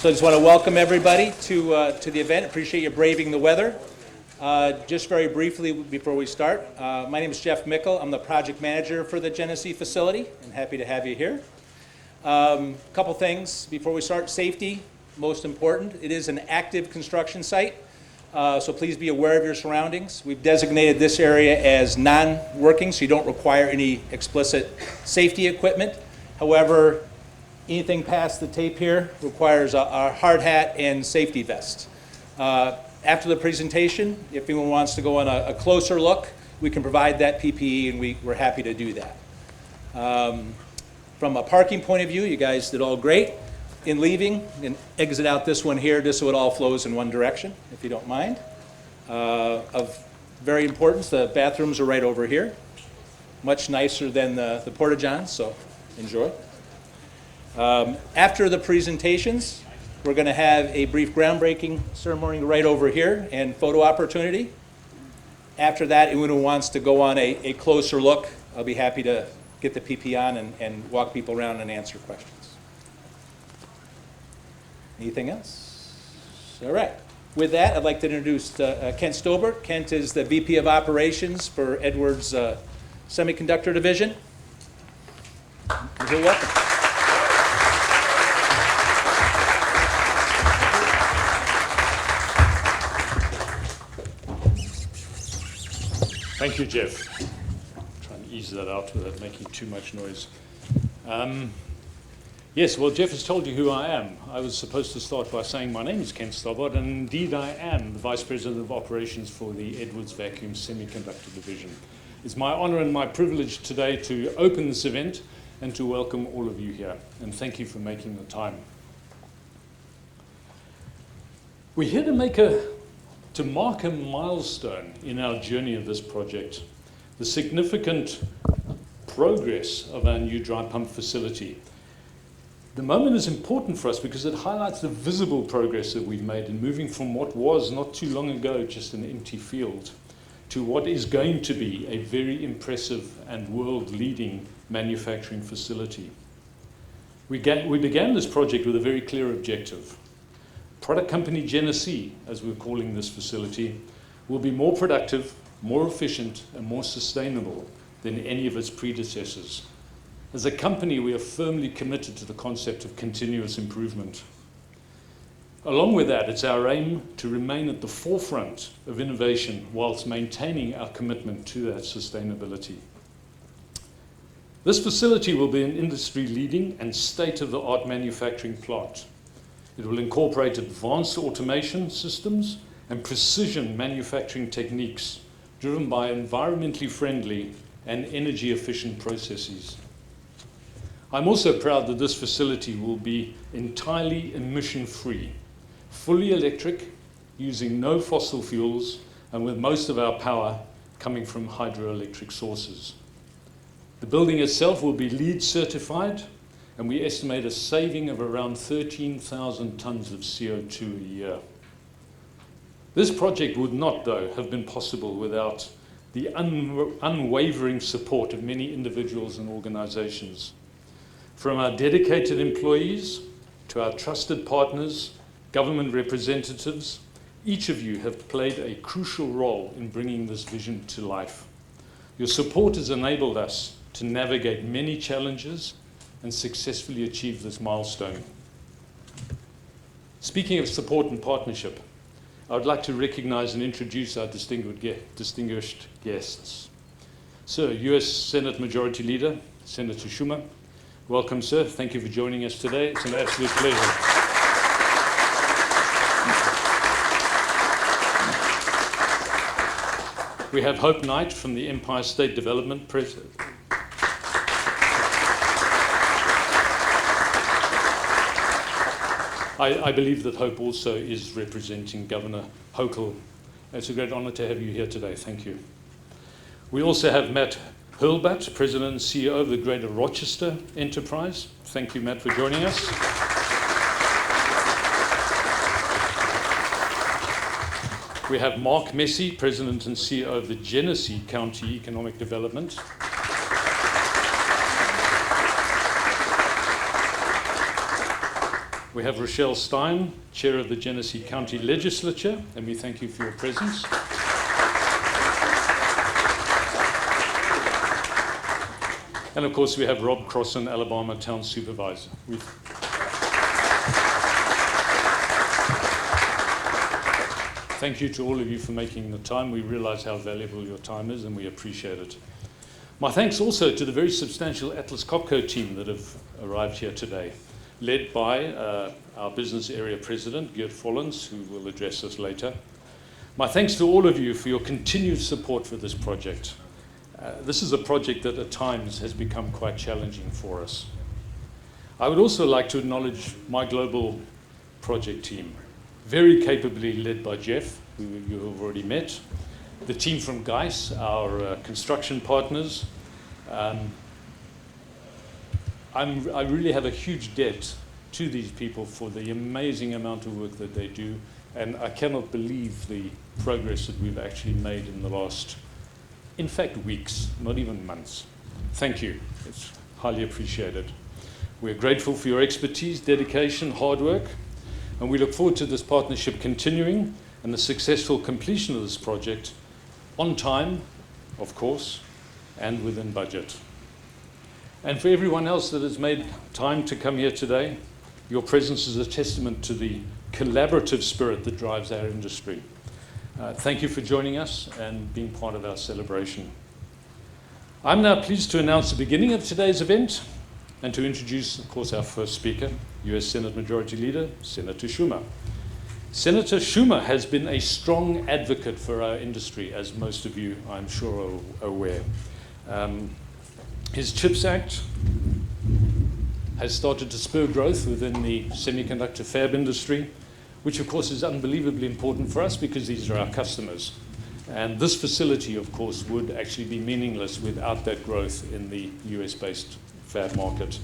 So I just want to welcome everybody to the event. Appreciate you braving the weather. Just very briefly before we start, my name is Jeff Mickle. I'm the project manager for the Genesee facility, and happy to have you here. Couple things before we start. Safety, most important. It is an active construction site, so please be aware of your surroundings. We've designated this area as non-working, so you don't require any explicit safety equipment. However, anything past the tape here requires a hard hat and safety vest. After the presentation, if anyone wants to go on a closer look, we can provide that PPE, and we're happy to do that. From a parking point of view, you guys did all great. In leaving, and exit out this one here, just so it all flows in one direction, if you don't mind. Of very importance, the bathrooms are right over here. Much nicer than the porta-johns, so enjoy. After the presentations, we're going to have a brief groundbreaking ceremony right over here and photo opportunity. After that, anyone who wants to go on a closer look, I'll be happy to get the PP on and walk people around and answer questions. Anything else? All right. With that, I'd like to introduce Kent Stobbart. Kent is the VP of Operations for Edwards Semiconductor Division. You're welcome. Thank you, Jeff. Try and ease that out without making too much noise. Yes, well, Jeff has told you who I am. I was supposed to start by saying my name is Kent Stobbart, and indeed I am the Vice President of Operations for the Edwards Vacuum Semiconductor Division. It's my honor and my privilege today to open this event and to welcome all of you here, and thank you for making the time. We're here to mark a milestone in our journey of this project, the significant progress of our new dry pump facility. The moment is important for us because it highlights the visible progress that we've made in moving from what was not too long ago just an empty field to what is going to be a very impressive and world-leading manufacturing facility. We began this project with a very clear objective. Product company Genesee, as we're calling this facility, will be more productive, more efficient, and more sustainable than any of its predecessors. As a company, we are firmly committed to the concept of continuous improvement. Along with that, it's our aim to remain at the forefront of innovation whilst maintaining our commitment to that sustainability. This facility will be an industry-leading and state-of-the-art manufacturing plant. It will incorporate advanced automation systems and precision manufacturing techniques driven by environmentally friendly and energy-efficient processes. I'm also proud that this facility will be entirely emission-free, fully electric, using no fossil fuels, and with most of our power coming from hydroelectric sources. The building itself will be LEED certified, and we estimate a saving of around 13,000 tons of CO2 a year. This project would not, though, have been possible without the unwavering support of many individuals and organizations. From our dedicated employees to our trusted partners, government representatives, each of you have played a crucial role in bringing this vision to life. Your support has enabled us to navigate many challenges and successfully achieve this milestone. Speaking of support and partnership, I would like to recognize and introduce our distinguished guests. Sir, US Senate Majority Leader, Senator Schumer. Welcome, sir. Thank you for joining us today. It's an absolute pleasure. We have Hope Knight from the Empire State Development President. I believe that Hope also is representing Governor Hochul. It's a great honor to have you here today. Thank you. We also have Matt Hurlbut, President and CEO of the Greater Rochester Enterprise. Thank you, Matt, for joining us. We have Mark Masse, President and CEO of the Genesee County Economic Development. We have Rochelle Stein, Chair of the Genesee County Legislature, and we thank you for your presence. And of course, we have Rob Crossan, Alabama Town Supervisor. Thank you to all of you for making the time. We realize how valuable your time is, and we appreciate it. My thanks also to the very substantial Atlas Copco team that have arrived here today, led by our business area president, Geert Follens, who will address us later. My thanks to all of you for your continued support for this project. This is a project that at times has become quite challenging for us. I would also like to acknowledge my global project team, very capably led by Jeff, who you have already met, the team from GEIS, our construction partners. I really have a huge debt to these people for the amazing amount of work that they do, and I cannot believe the progress that we've actually made in the last, in fact, weeks, not even months. Thank you. It's highly appreciated. We're grateful for your expertise, dedication, hard work, and we look forward to this partnership continuing and the successful completion of this project on time, of course, and within budget. And for everyone else that has made time to come here today, your presence is a testament to the collaborative spirit that drives our industry. Thank you for joining us and being part of our celebration. I'm now pleased to announce the beginning of today's event and to introduce, of course, our first speaker, US Senate Majority Leader, Senator Schumer. Senator Schumer has been a strong advocate for our industry, as most of you, I'm sure, are aware. His CHIPS Act has started to spur growth within the semiconductor fab industry, which of course is unbelievably important for us because these are our customers. And this facility, of course, would actually be meaningless without that growth in the US-based fab market.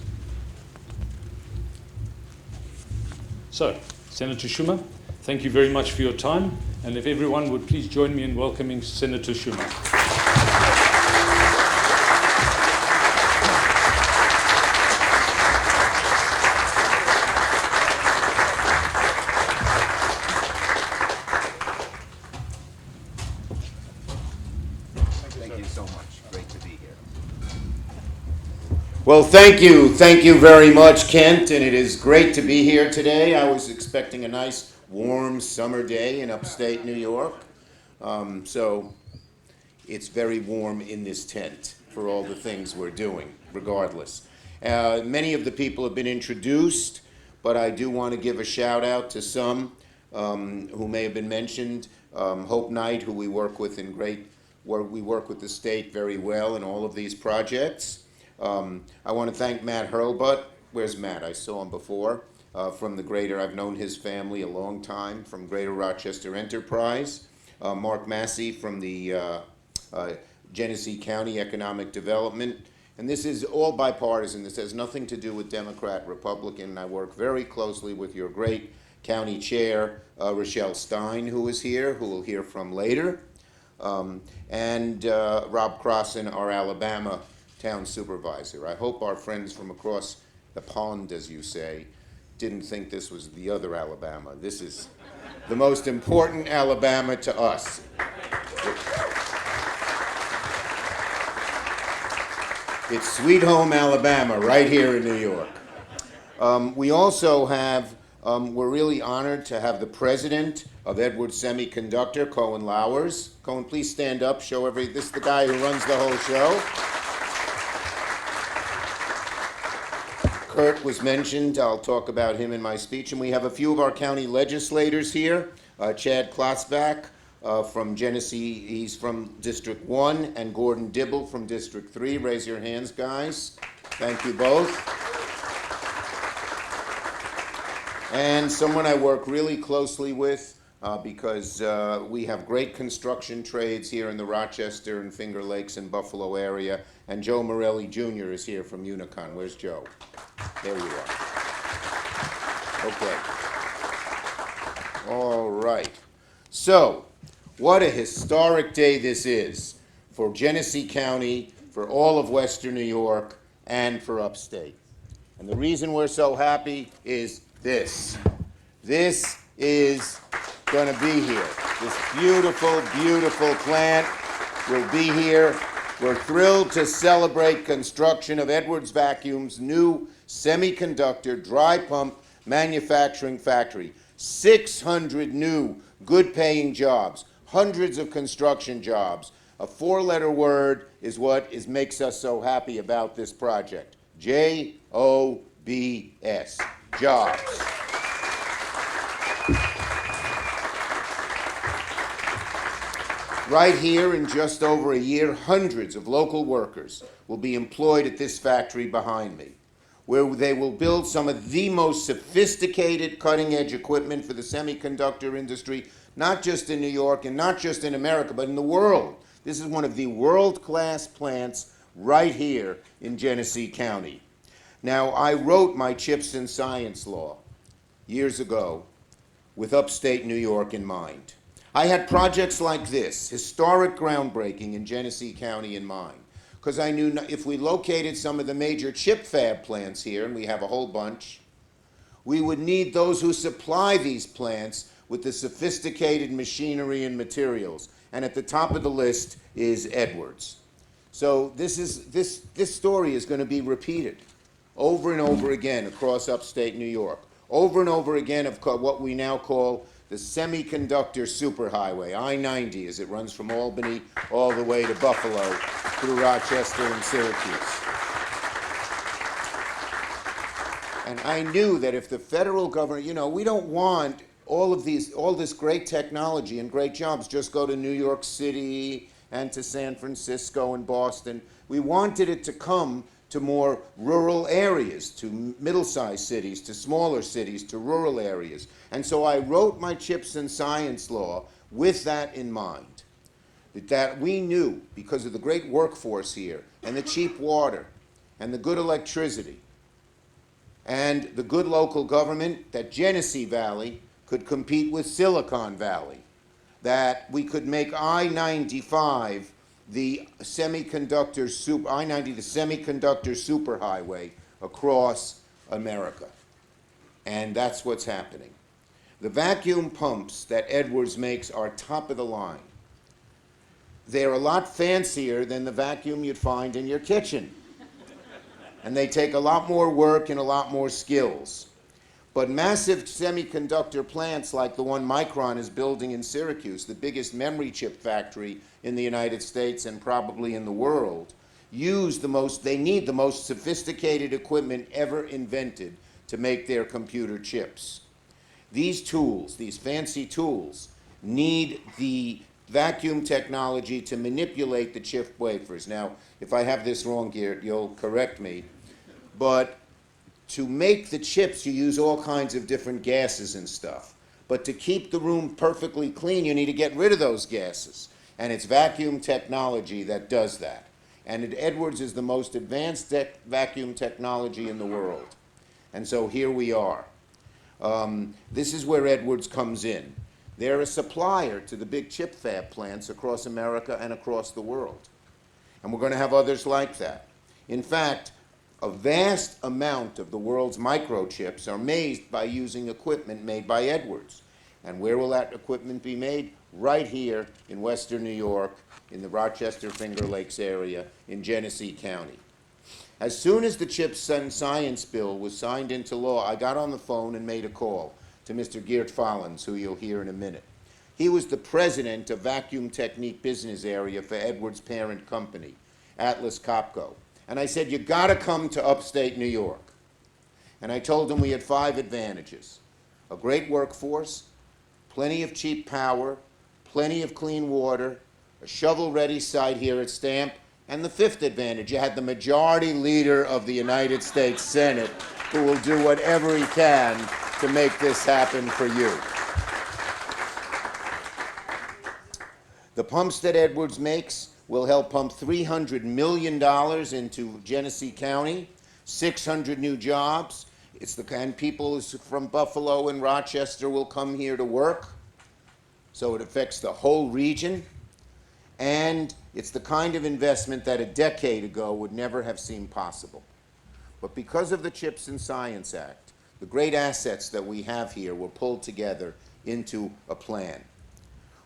So, Senator Schumer, thank you very much for your time. And if everyone would please join me in welcoming Senator Schumer. Well, thank you. Thank you very much, Kent, and it is great to be here today. I was expecting a nice, warm summer day in upstate New York. So it's very warm in this tent for all the things we're doing, regardless. Many of the people have been introduced, but I do want to give a shout out to some who may have been mentioned. Hope Knight, who we work with we work with the state very well in all of these projects. I want to thank Matt Hurlbut. Where's Matt? I saw him before. From the Greater, I've known his family a long time, from Greater Rochester Enterprise. Mark Masse from the Genesee County Economic Development. And this is all bipartisan. This has nothing to do with Democrat, Republican. I work very closely with your great county chair, Rochelle Stein, who is here, who we'll hear from later. And Rob Crossan, our Alabama town supervisor. I hope our friends from across the pond, as you say, didn't think this was the other Alabama. This is the most important Alabama to us. It's Sweet Home Alabama right here in New York. We also have, we're really honored to have the president of Edwards Semiconductor, Koen Lauwers. Koen, please stand up, show this is the guy who runs the whole show. Kurt was mentioned. I'll talk about him in my speech. And we have a few of our county legislators here. Chad Klotzbach from Genesee, he's from District 1, and Gordon Dibble from District 3. Raise your hands, guys. Thank you both. And someone I work really closely with because we have great construction trades here in the Rochester and Finger Lakes and Buffalo area. And Joe Morelli Jr. is here from Unicon. Where's Joe? There you are. Okay. All right. So, what a historic day this is for Genesee County, for all of Western New York, and for upstate. And the reason we're so happy is This. This is going to be here. This beautiful, beautiful plant will be here. We're thrilled to celebrate construction of Edwards Vacuum's new semiconductor dry pump manufacturing factory. 600 new good-paying jobs, hundreds of construction jobs. A four-letter word is what makes us so happy about this project. J-O-B-S. Jobs. Right here, in just over a year, hundreds of local workers will be employed at this factory behind me, where they will build some of the most sophisticated cutting-edge equipment for the semiconductor industry, not just in New York and not just in America, but in the world. This is one of the world-class plants right here in Genesee County. Now, I wrote my CHIPS and Science Law years ago with upstate New York in mind. I had projects like this, historic groundbreaking in Genesee County in mind, because I knew if we located some of the major chip fab plants here, and we have a whole bunch, we would need those who supply these plants with the sophisticated machinery and materials. And at the top of the list is Edwards. So this story is going to be repeated over and over again across upstate New York, over and over again of what we now call the Semiconductor Superhighway, I-90, as it runs from Albany all the way to Buffalo through Rochester and Syracuse. And I knew that if the federal government, we don't want all this great technology and great jobs just go to New York City and to San Francisco and Boston. We wanted it to come to more rural areas, to middle-sized cities, to smaller cities, to rural areas. And so I wrote my CHIPS and Science Law with that in mind, that we knew, because of the great workforce here, and the cheap water, and the good electricity, and the good local government, that Genesee Valley could compete with Silicon Valley, that we could make I-95 the semiconductor superhighway across America. And that's what's happening. The vacuum pumps that Edwards makes are top of the line. They're a lot fancier than the vacuum you'd find in your kitchen. And they take a lot more work and a lot more skills. But massive semiconductor plants like the one Micron is building in Syracuse, the biggest memory chip factory in the United States and probably in the world, they need the most sophisticated equipment ever invented to make their computer chips. These tools, these fancy tools, need the vacuum technology to manipulate the chip wafers. Now, if I have this wrong, Geert, you'll correct me, but to make the chips, you use all kinds of different gases and stuff. But to keep the room perfectly clean, you need to get rid of those gases. And it's vacuum technology that does that. And Edwards is the most advanced vacuum technology in the world. And so here we are. This is where Edwards comes in. They're a supplier to the big chip fab plants across America and across the world. And we're going to have others like that. In fact, a vast amount of the world's microchips are made by using equipment made by Edwards. And where will that equipment be made? Right here in western New York, in the Rochester Finger Lakes area, in Genesee County. As soon as the CHIPS and Science Bill was signed into law, I got on the phone and made a call to Mr. Geert Follens, who you'll hear in a minute. He was the president of Vacuum Technique Business Area for Edwards' parent company, Atlas Copco. And I said, you gotta come to upstate New York. And I told him we had 5 advantages. A great workforce, plenty of cheap power, plenty of clean water, a shovel-ready site here at Stamp, and the 5th advantage, you had the majority leader of the United States Senate who will do whatever he can to make this happen for you. The pumps that Edwards makes will help pump $300 million into Genesee County, 600 new jobs. And people from Buffalo and Rochester will come here to work. So it affects the whole region. And it's the kind of investment that a decade ago would never have seemed possible. But because of the CHIPS and Science Act, The great assets that we have here were pulled together into a plan.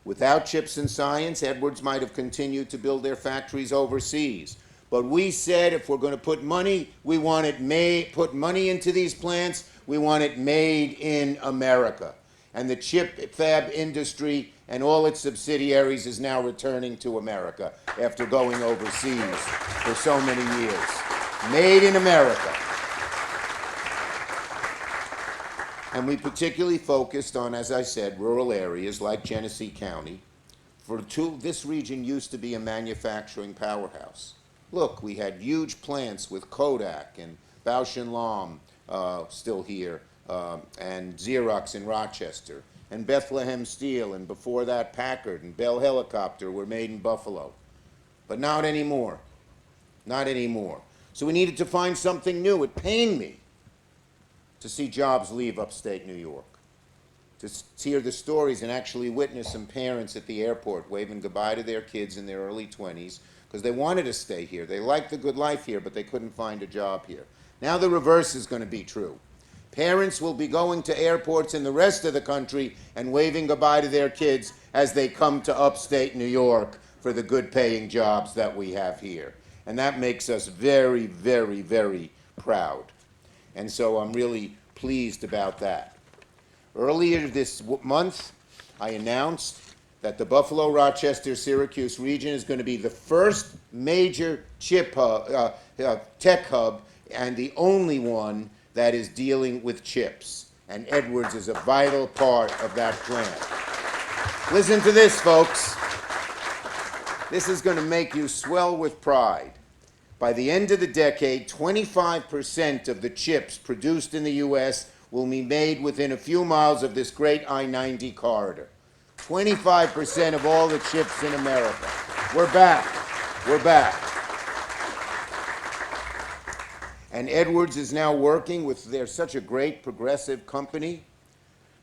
Without chips and science, Edwards might have continued to build their factories overseas. But we said if we're going to put money, we want it made, put money into these plants, we want it made in America. And the chip fab industry and all its subsidiaries is now returning to America after going overseas for so many years. Made in America. And we particularly focused on, as I said, rural areas like Genesee County. This region used to be a manufacturing powerhouse. Look, we had huge plants with Kodak and Bausch and Lomb still here, and Xerox in Rochester, and Bethlehem Steel, and before that Packard and Bell Helicopter were made in Buffalo. But not anymore. Not anymore. So we needed to find something new. It pained me to see jobs leave upstate New York, to hear the stories and actually witness some parents at the airport waving goodbye to their kids in their early 20s because they wanted to stay here. They liked the good life here, but they couldn't find a job here. Now the reverse is going to be true. Parents will be going to airports in the rest of the country and waving goodbye to their kids as they come to upstate New York for the good-paying jobs that we have here. And that makes us very, very, very proud. And so I'm really pleased about that. Earlier this month, I announced that the Buffalo, Rochester, Syracuse region is going to be the first major chip hub, tech hub, and the only one that is dealing with chips. And Edwards is a vital part of that plan. Listen to this, folks. This is going to make you swell with pride. By the end of the decade, 25% of the chips produced in the U.S. will be made within a few miles of this great I-90 corridor. 25% of all the chips in America. We're back. We're back. And Edwards is now working with, they're such a great progressive company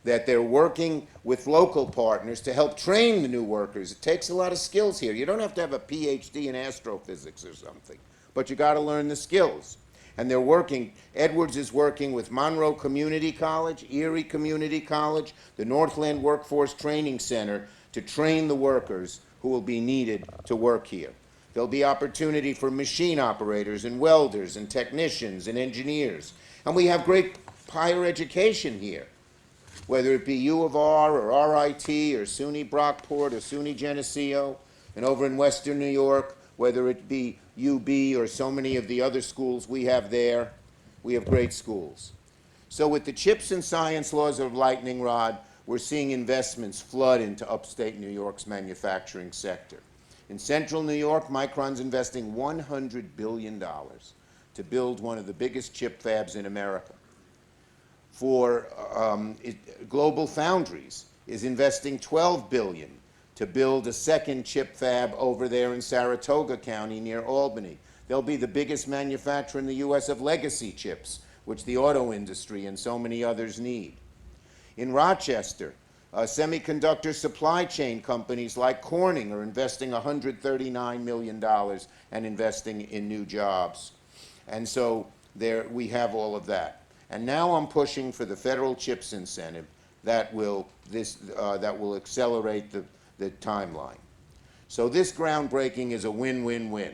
that they're working with local partners to help train the new workers. It takes a lot of skills here. You don't have to have a PhD in astrophysics or something, but you got to learn the skills. And they're working, Edwards is working with Monroe Community College, Erie Community College, the Northland Workforce Training Center to train the workers who will be needed to work here. There'll be opportunity for machine operators and welders and technicians and engineers. And we have great higher education here, whether it be U of R or RIT or SUNY Brockport or SUNY Geneseo, and over in Western New York, whether it be UB or so many of the other schools we have there, we have great schools. So with the CHIPS and Science laws of lightning rod, we're seeing investments flood into upstate New York's manufacturing sector. In central New York, Micron's investing $100 billion to build one of the biggest chip fabs in America. Global Foundries is investing $12 billion to build a second chip fab over there in Saratoga County near Albany. They'll be the biggest manufacturer in the U.S. of legacy chips, which the auto industry and so many others need. In Rochester, semiconductor supply chain companies like Corning are investing $139 million and investing in new jobs. And so there we have all of that. And now I'm pushing for the federal CHIPS incentive that will accelerate the timeline. So this groundbreaking is a win-win-win.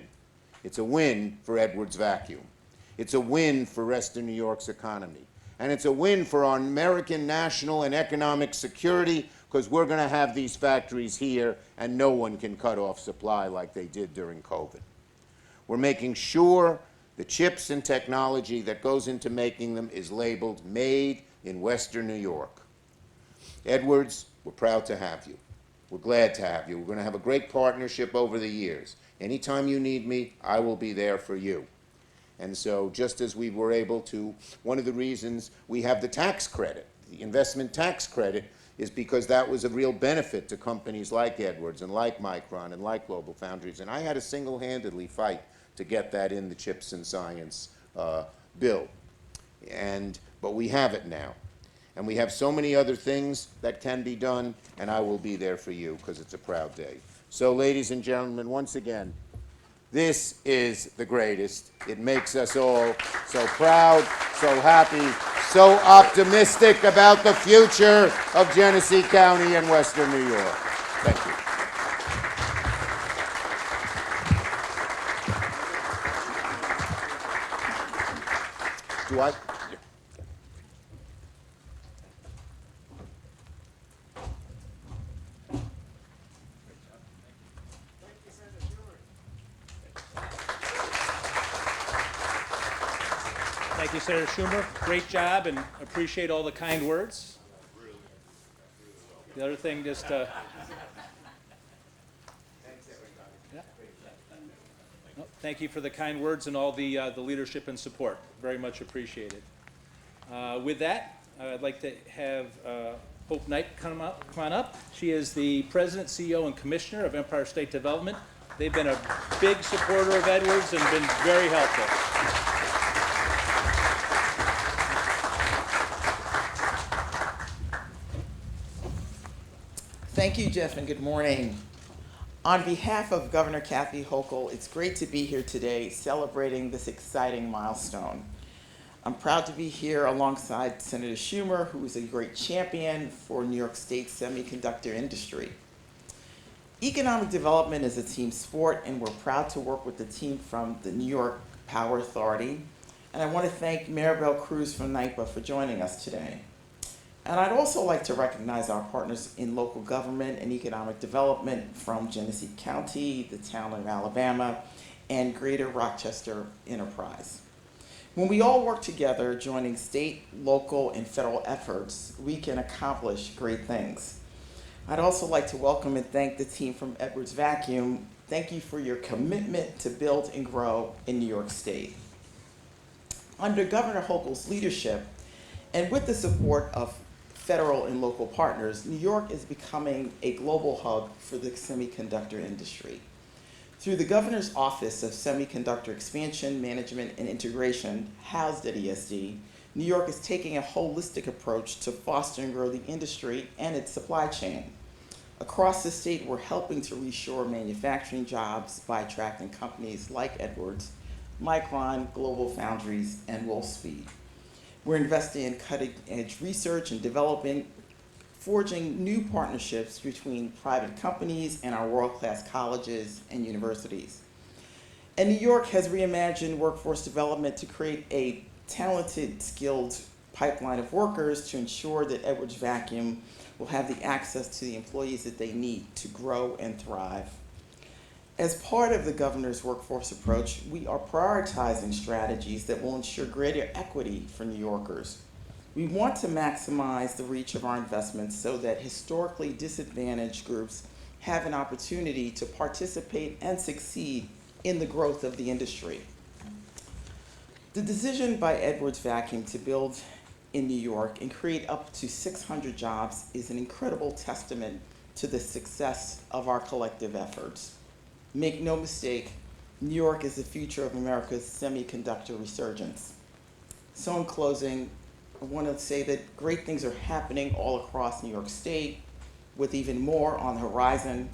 It's a win for Edwards Vacuum. It's a win for Western New York's economy. And it's a win for our American national and economic security because we're going to have these factories here and no one can cut off supply like they did during COVID. We're making sure the chips and technology that goes into making them is labeled Made in Western New York. Edwards, we're proud to have you. We're glad to have you. We're going to have a great partnership over the years. Anytime you need me, I will be there for you. And so just as we were able to, one of the reasons we have the tax credit, the investment tax credit, is because that was a real benefit to companies like Edwards and like Micron and like Global Foundries. And I had to single-handedly fight to get that in the CHIPS and Science bill. But we have it now. And we have so many other things that can be done, and I will be there for you because it's a proud day. So, ladies and gentlemen, once again, This is the greatest. It makes us all so proud, so happy, so optimistic about the future of Genesee County and Western New York. Thank you. Do I? Thank you, Senator Schumer. Great job, and appreciate all the kind words. The other thing, just yeah. No, thank you for the kind words and all the leadership and support. Very much appreciated. With that, I'd like to have Hope Knight come on up. She is the President, CEO, and Commissioner of Empire State Development. They've been a big supporter of Edwards and been very helpful. Thank you, Jeff, and good morning. On behalf of Governor Kathy Hochul, it's great to be here today celebrating this exciting milestone. I'm proud to be here alongside Senator Schumer, who is a great champion for New York State's semiconductor industry. Economic development is a team sport, and we're proud to work with the team from the New York Power Authority. And I want to thank Maribel Cruz from NYPA for joining us today. And I'd also like to recognize our partners in local government and economic development from Genesee County, the town of Alabama, and Greater Rochester Enterprise. When we all work together, joining state, local, and federal efforts, we can accomplish great things. I'd also like to welcome and thank the team from Edwards Vacuum. Thank you for your commitment to build and grow in New York State. Under Governor Hochul's leadership, and with the support of federal and local partners, New York is becoming a global hub for the semiconductor industry. Through the Governor's Office of Semiconductor Expansion, Management, and Integration, housed at ESD, New York is taking a holistic approach to foster and grow the industry and its supply chain. Across the state, we're helping to reshore manufacturing jobs by attracting companies like Edwards, Micron, Global Foundries, and Wolfspeed. We're investing in cutting-edge research and developing, forging new partnerships between private companies and our world-class colleges and universities. And New York has reimagined workforce development to create a talented, skilled pipeline of workers to ensure that Edwards Vacuum will have the access to the employees that they need to grow and thrive. As part of the governor's workforce approach, we are prioritizing strategies that will ensure greater equity for New Yorkers. We want to maximize the reach of our investments so that historically disadvantaged groups have an opportunity to participate and succeed in the growth of the industry. The decision by Edwards Vacuum to build in New York and create up to 600 jobs is an incredible testament to the success of our collective efforts. Make no mistake, New York is the future of America's semiconductor resurgence. So in closing, I want to say that great things are happening all across New York State, with even more on the horizon.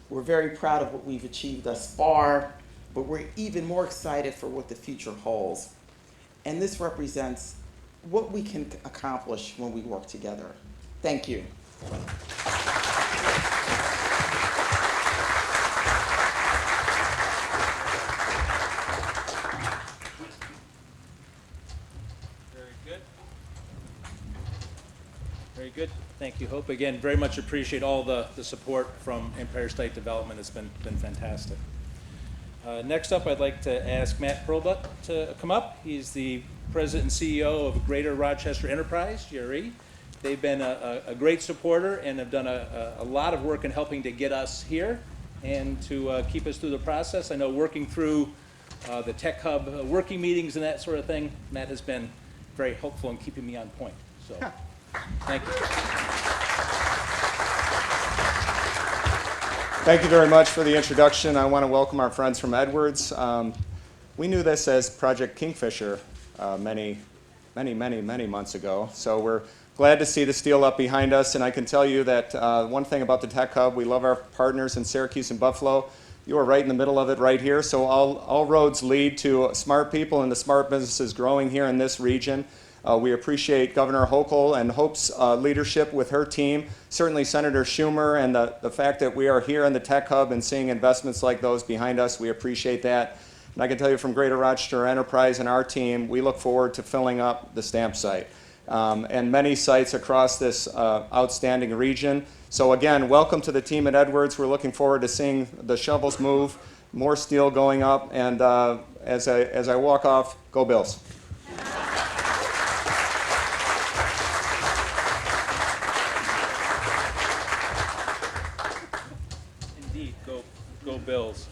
We're very proud of what we've achieved thus far, but we're even more excited for what the future holds. And this represents what we can accomplish when we work together. Thank you. Very good. Thank you, Hope. Again, very much appreciate all the support from Empire State Development. It's been fantastic. Next up, I'd like to ask Matt Perlbutt to come up. He's the President and CEO of Greater Rochester Enterprise, GRE. They've been a great supporter and have done a lot of work in helping to get us here and to keep us through the process. I know working through the Tech Hub working meetings and that sort of thing, Matt has been very helpful in keeping me on point. So. Thank you. Thank you very much for the introduction. I want to welcome our friends from Edwards. We knew this as Project Kingfisher many months ago. So we're glad to see the steel up behind us. And I can tell you that one thing about the Tech Hub, we love our partners in Syracuse and Buffalo. You are right in the middle of it right here. So all roads lead to smart people and the smart businesses growing here in this region. We appreciate Governor Hochul and Hope's leadership with her team. Certainly Senator Schumer and the fact that we are here in the Tech Hub and seeing investments like those behind us. We appreciate that. And I can tell you from Greater Rochester Enterprise and our team, we look forward to filling up the stamp site and many sites across this outstanding region. So again, welcome to the team at Edwards. We're looking forward to seeing the shovels move, more steel going up, and as I walk off, go Bills. Indeed, go Bills.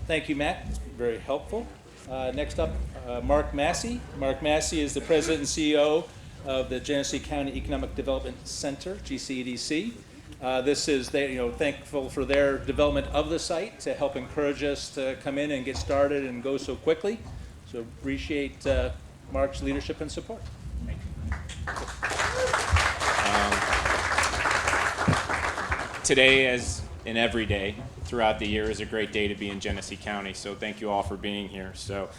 Thank you, Matt. It's very helpful. Next up, Mark Masse. Mark Masse is the president and CEO of the Genesee County Economic Development Center, GCEDC. This is thankful for their development of the site to help encourage us to come in and get started and go so quickly. So appreciate Mark's leadership and support. Thank you. Today, as in every day throughout the year, is a great day to be in Genesee County. So thank you all for being here. So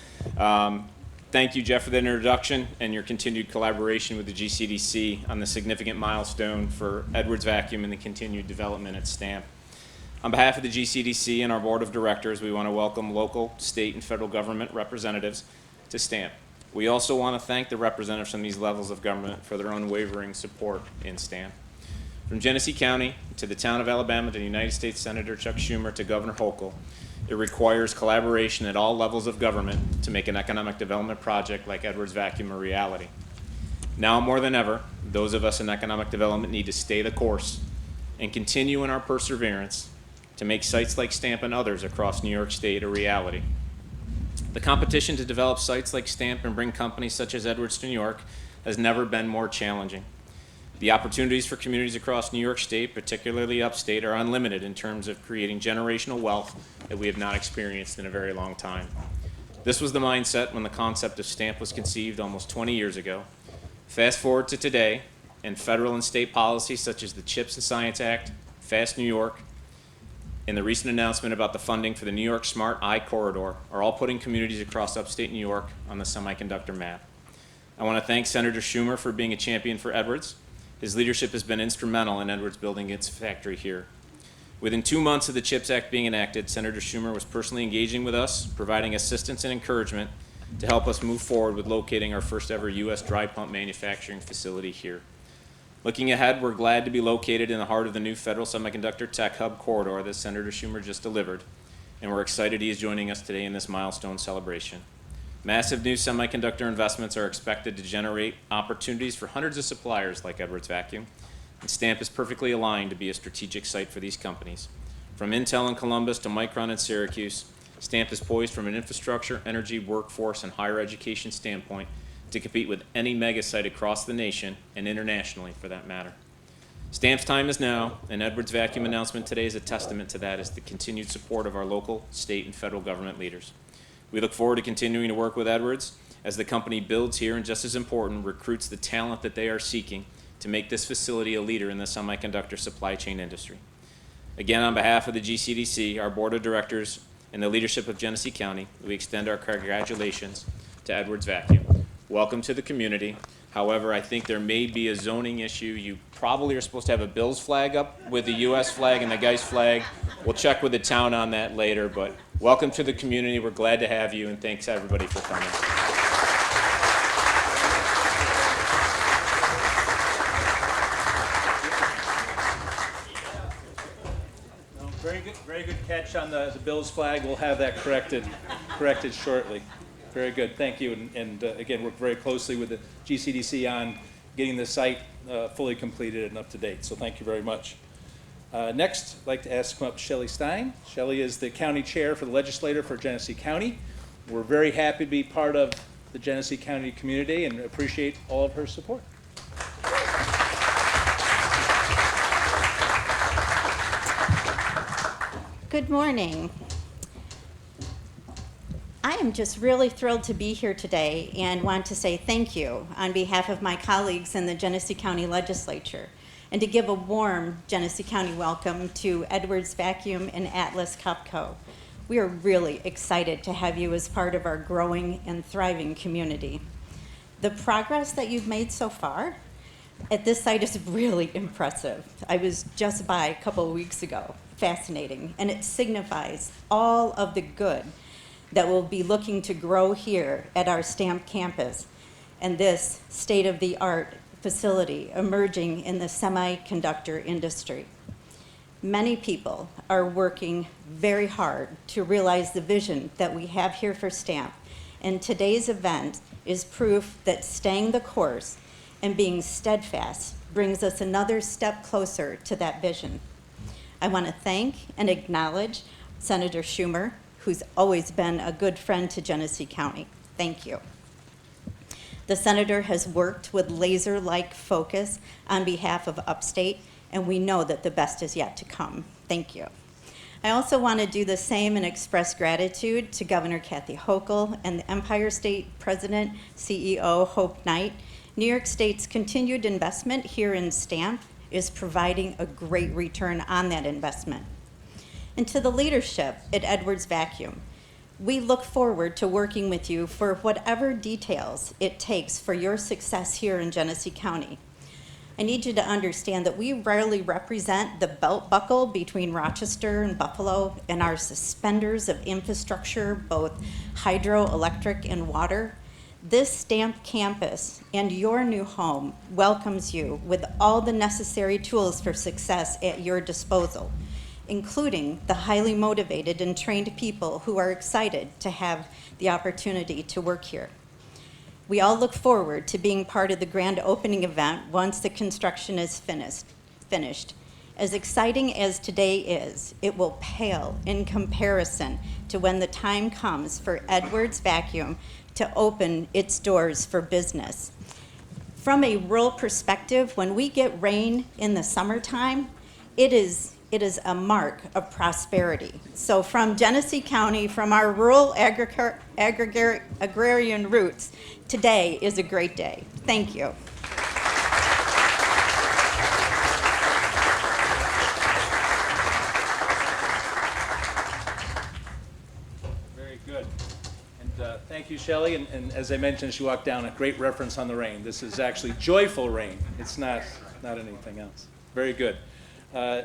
thank you, Jeff, for the introduction and your continued collaboration with the GCDC on the significant milestone for Edwards Vacuum and the continued development at STAMP. On behalf of the GCDC and our board of directors, we want to welcome local, state, and federal government representatives to STAMP. We also want to thank the representatives from these levels of government for their unwavering support in STAMP. From Genesee County to the town of Alabama to United States Senator Chuck Schumer to Governor Hochul, it requires collaboration at all levels of government to make an economic development project like Edwards Vacuum a reality. Now more than ever, those of us in economic development need to stay the course and continue in our perseverance to make sites like STAMP and others across New York State a reality. The competition to develop sites like STAMP and bring companies such as Edwards to New York has never been more challenging. The opportunities for communities across New York State, particularly upstate, are unlimited in terms of creating generational wealth that we have not experienced in a very long time. This was the mindset when the concept of STAMP was conceived almost 20 years ago. Fast forward to today, and federal and state policies such as the CHIPS and Science Act, Fast New York, and the recent announcement about the funding for the New York Smart I Corridor are all putting communities across upstate New York on the semiconductor map. I want to thank Senator Schumer for being a champion for Edwards. His leadership has been instrumental in Edwards building its factory here. Within 2 months of the CHIPS Act being enacted, Senator Schumer was personally engaging with us, providing assistance and encouragement to help us move forward with locating our first ever U.S. dry pump manufacturing facility here. Looking ahead, we're glad to be located in the heart of the new Federal Semiconductor Tech Hub corridor that Senator Schumer just delivered, and we're excited he is joining us today in this milestone celebration. Massive new semiconductor investments are expected to generate opportunities for hundreds of suppliers like Edwards Vacuum, and STAMP is perfectly aligned to be a strategic site for these companies. From Intel in Columbus to Micron in Syracuse, STAMP is poised from an infrastructure, energy, workforce, and higher education standpoint to compete with any mega site across the nation and internationally for that matter. STAMP's time is now, and Edwards Vacuum announcement today is a testament to that, as the continued support of our local, state, and federal government leaders. We look forward to continuing to work with Edwards as the company builds here and, just as important, recruits the talent that they are seeking to make this facility a leader in the semiconductor supply chain industry. Again, on behalf of the GCDC, our board of directors, and the leadership of Genesee County, we extend our congratulations to Edwards Vacuum. Welcome to the community. However, I think there may be a zoning issue. You probably are supposed to have a Bills flag up with the U.S. flag and the Geist flag. We'll check with the town on that later, but welcome to the community. We're glad to have you, and thanks everybody for coming. Very good catch on the Bills flag. We'll have that corrected shortly. Very good, thank you. And again, work very closely with the GCDC on getting the site fully completed and up to date. So thank you very much. Next, I'd like to ask up Shelley Stein. Shelley is the county chair for the legislature for Genesee County. We're very happy to be part of the Genesee County community and appreciate all of her support. Good morning. I am just really thrilled to be here today and want to say thank you on behalf of my colleagues in the Genesee County Legislature, and to give a warm Genesee County welcome to Edwards Vacuum and Atlas Copco. We are really excited to have you as part of our growing and thriving community. The progress that you've made so far at this site is really impressive. I was just by a couple of weeks ago. Fascinating, and it signifies all of the good that we'll be looking to grow here at our STAMP campus and this state-of-the-art facility emerging in the semiconductor industry. Many people are working very hard to realize the vision that we have here for STAMP, and today's event is proof that staying the course and being steadfast brings us another step closer to that vision. I want to thank and acknowledge Senator Schumer, who's always been a good friend to Genesee County. Thank you. The senator has worked with laser-like focus on behalf of Upstate, and we know that the best is yet to come. Thank you. I also want to do the same and express gratitude to Governor Kathy Hochul and the Empire State President, CEO Hope Knight. New York State's continued investment here in STAMP is providing a great return on that investment. And to the leadership at Edwards Vacuum, we look forward to working with you for whatever details it takes for your success here in Genesee County. I need you to understand that we rarely represent the belt buckle between Rochester and Buffalo and our suspenders of infrastructure, both hydroelectric and water. This STAMP campus and your new home welcomes you with all the necessary tools for success at your disposal, including the highly motivated and trained people who are excited to have the opportunity to work here. We all look forward to being part of the grand opening event once the construction is finished. As exciting as today is, it will pale in comparison to when the time comes for Edwards Vacuum to open its doors for business. From a rural perspective, when we get rain in the summertime, it is a mark of prosperity. So from Genesee County, from our rural agrarian roots, today is a great day. Thank you. Very good. And thank you, Shelley. And as I mentioned, as you walked down, a great reference on the rain. This is actually joyful rain. It's not anything else. Very good.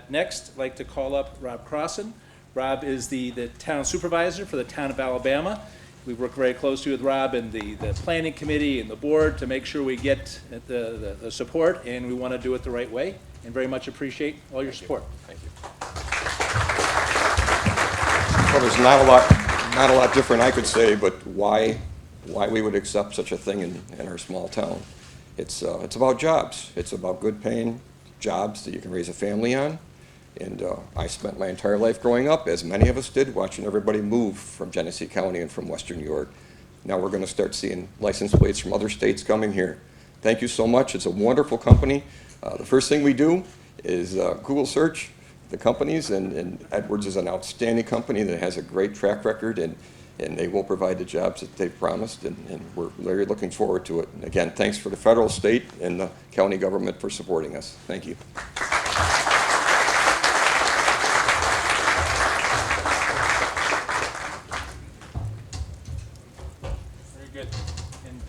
Next, I'd like to call up Rob Crossan. Rob is the town supervisor for the town of Alabama. We work very closely with Rob and the planning committee and the board to make sure we get the support, and we want to do it the right way, and very much appreciate all your support. Thank you. Well, there's not a lot different I could say, but why we would accept such a thing in our small town. It's about jobs. It's about good paying jobs that you can raise a family on. And I spent my entire life growing up, as many of us did, watching everybody move from Genesee County and from Western New York. Now we're going to start seeing license plates from other states coming here. Thank you so much. It's a wonderful company. The first thing we do is Google search the companies, and Edwards is an outstanding company that has a great track record, and they will provide the jobs that they've promised, and we're very looking forward to it. And again, thanks for the federal, state, and the county government for supporting us. Thank you. Very good. And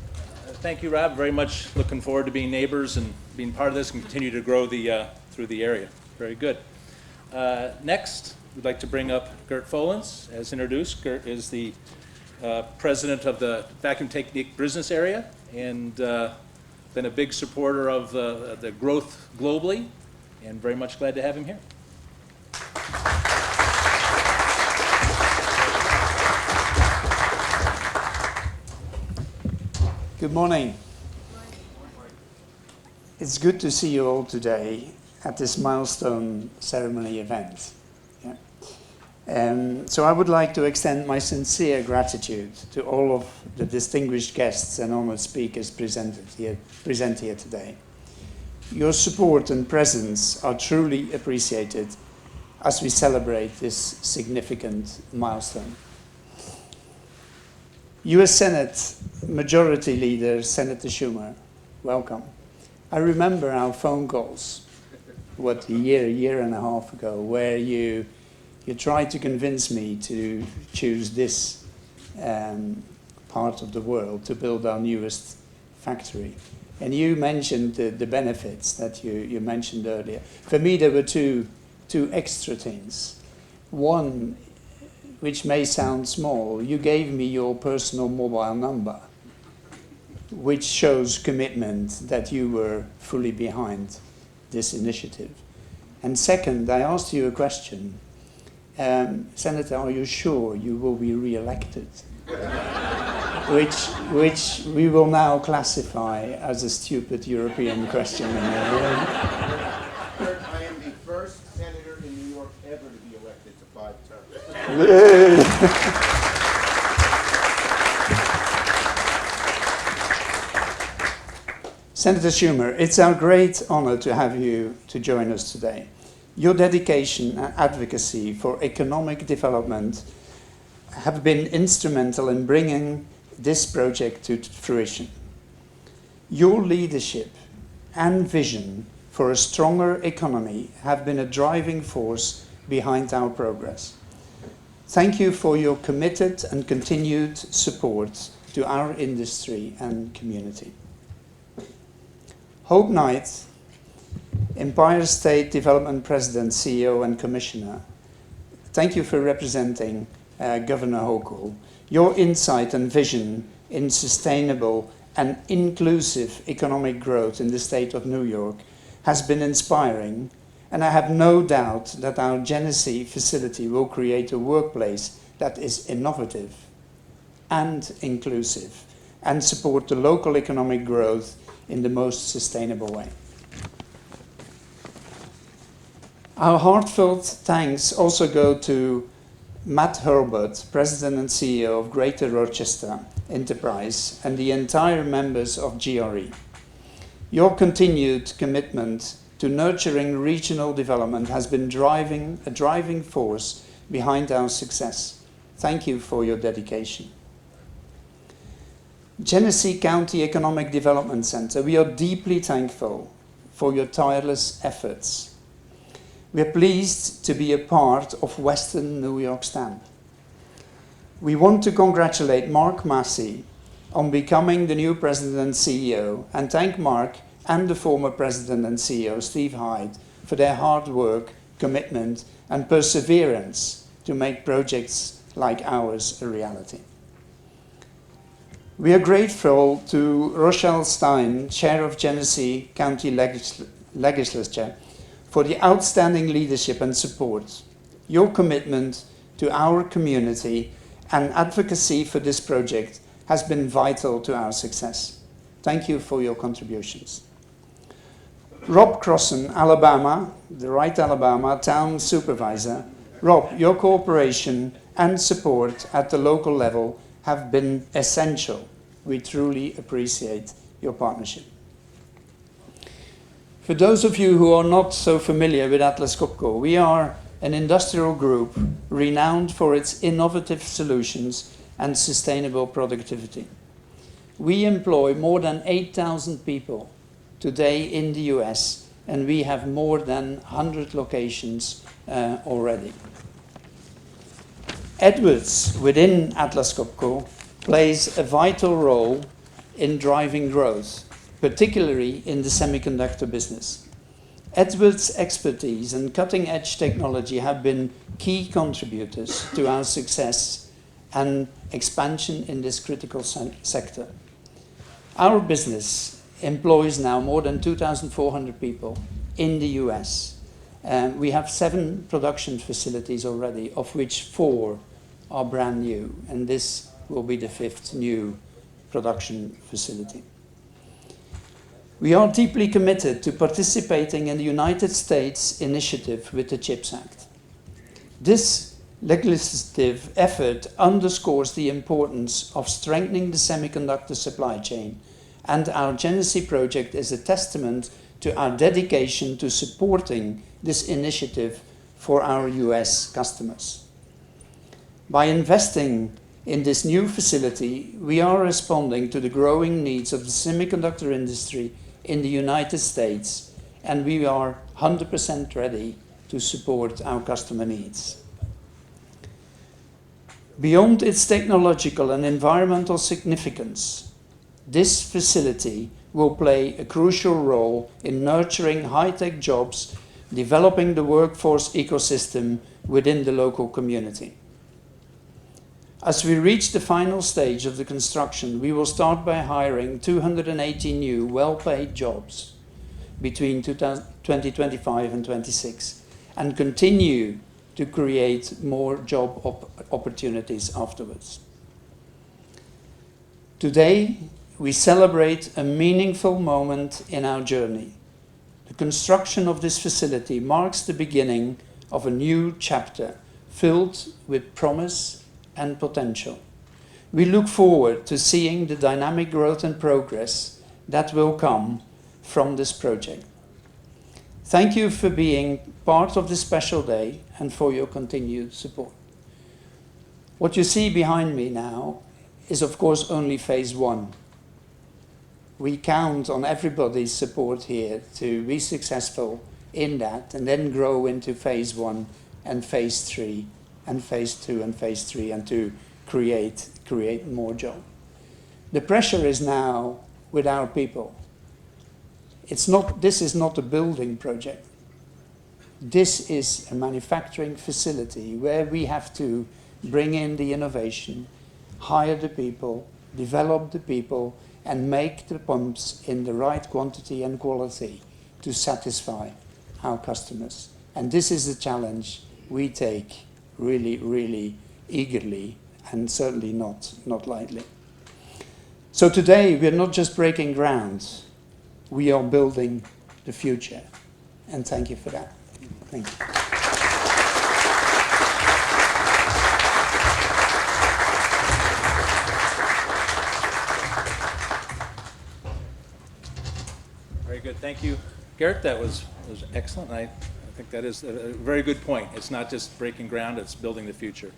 thank you, Rob. Very much looking forward to being neighbors and being part of this and continue to grow through the area. Very good. Next, we'd like to bring up Geert Follens. As introduced, Geert is the president of the Vacuum Technique business area and been a big supporter of the growth globally, and very much glad to have him here. Good morning. It's good to see you all today at this milestone ceremony event. So I would like to extend my sincere gratitude to all of the distinguished guests and honored speakers present here today. Your support and presence are truly appreciated as we celebrate this significant milestone. U.S. Senate Majority Leader, Senator Schumer, welcome. I remember our phone calls, a year and a half ago, where you tried to convince me to choose this part of the world to build our newest factory. And you mentioned the benefits that you mentioned earlier. For me, there were two extra things. One, which may sound small, you gave me your personal mobile number, which shows commitment that you were fully behind this initiative. And second, I asked you a question. Senator, are you sure you will be re-elected? which we will now classify as a stupid European question. I am the first senator in New York ever to be elected to 5 terms. Senator Schumer, it's our great honor to have you to join us today. Your dedication and advocacy for economic development have been instrumental in bringing this project to fruition. Your leadership and vision for a stronger economy have been a driving force behind our progress. Thank you for your committed and continued support to our industry and community. Hope Knight, Empire State Development President, CEO and Commissioner, thank you for representing Governor Hochul. Your insight and vision in sustainable and inclusive economic growth in the state of New York has been inspiring, and I have no doubt that our Genesee facility will create a workplace that is innovative and inclusive and support the local economic growth in the most sustainable way. Our heartfelt thanks also go to Matt Herbert, President and CEO of Greater Rochester Enterprise, and the entire members of GRE. Your continued commitment to nurturing regional development has been a driving force behind our success. Thank you for your dedication. Genesee County Economic Development Center, we are deeply thankful for your tireless efforts. We are pleased to be a part of Western New York STEM. We want to congratulate Mark Masse on becoming the new President and CEO, and thank Mark and the former President and CEO, Steve Hyde, for their hard work, commitment, and perseverance to make projects like ours a reality. We are grateful to Rochelle Stein, Chair of Genesee County Legislature, for the outstanding leadership and support. Your commitment to our community and advocacy for this project has been vital to our success. Thank you for your contributions. Rob Crossan, Alabama, the Wright, Alabama Town Supervisor. Rob, your cooperation and support at the local level have been essential. We truly appreciate your partnership. For those of you who are not so familiar with Atlas Copco, we are an industrial group renowned for its innovative solutions and sustainable productivity. We employ more than 8,000 people today in the US, and we have more than 100 locations already. Edwards, within Atlas Copco, plays a vital role in driving growth, particularly in the semiconductor business. Edwards' expertise and cutting-edge technology have been key contributors to our success and expansion in this critical sector. Our business employs now more than 2,400 people in the US. We have 7 production facilities already, of which 4 are brand new, and this will be the 5th new production facility. We are deeply committed to participating in the United States initiative with the CHIPS Act. This legislative effort underscores the importance of strengthening the semiconductor supply chain, and our Genesee project is a testament to our dedication to supporting this initiative for our US customers. By investing In this new facility, we are responding to the growing needs of the semiconductor industry in the United States, and we are 100% ready to support our customer needs. Beyond its technological and environmental significance, this facility will play a crucial role in nurturing high-tech jobs, developing the workforce ecosystem within the local community. As we reach the final stage of the construction, we will start by hiring 280 new well-paid jobs between 2025 and 26, and continue to create more job opportunities afterwards. Today, we celebrate a meaningful moment in our journey. The construction of this facility marks the beginning of a new chapter filled with promise and potential. We look forward to seeing the dynamic growth and progress that will come from this project. Thank you for being part of this special day and for your continued support. What you see behind me now is of course only phase one. We count on everybody's support here to be successful in that and then grow into phase one and phase three and phase two and phase three and to create more jobs. The pressure is now with our people. This is not a building project. This is a manufacturing facility where we have to bring in the innovation, hire the people, develop the people, and make the pumps in the right quantity and quality to satisfy our customers. And this is a challenge we take really, really eagerly and certainly not lightly. So today we're not just breaking ground, we are building the future. And thank you for that. Thank you. Very good. Thank you, Geert. That was excellent. I think that is a very good point. It's not just breaking ground, it's building the future.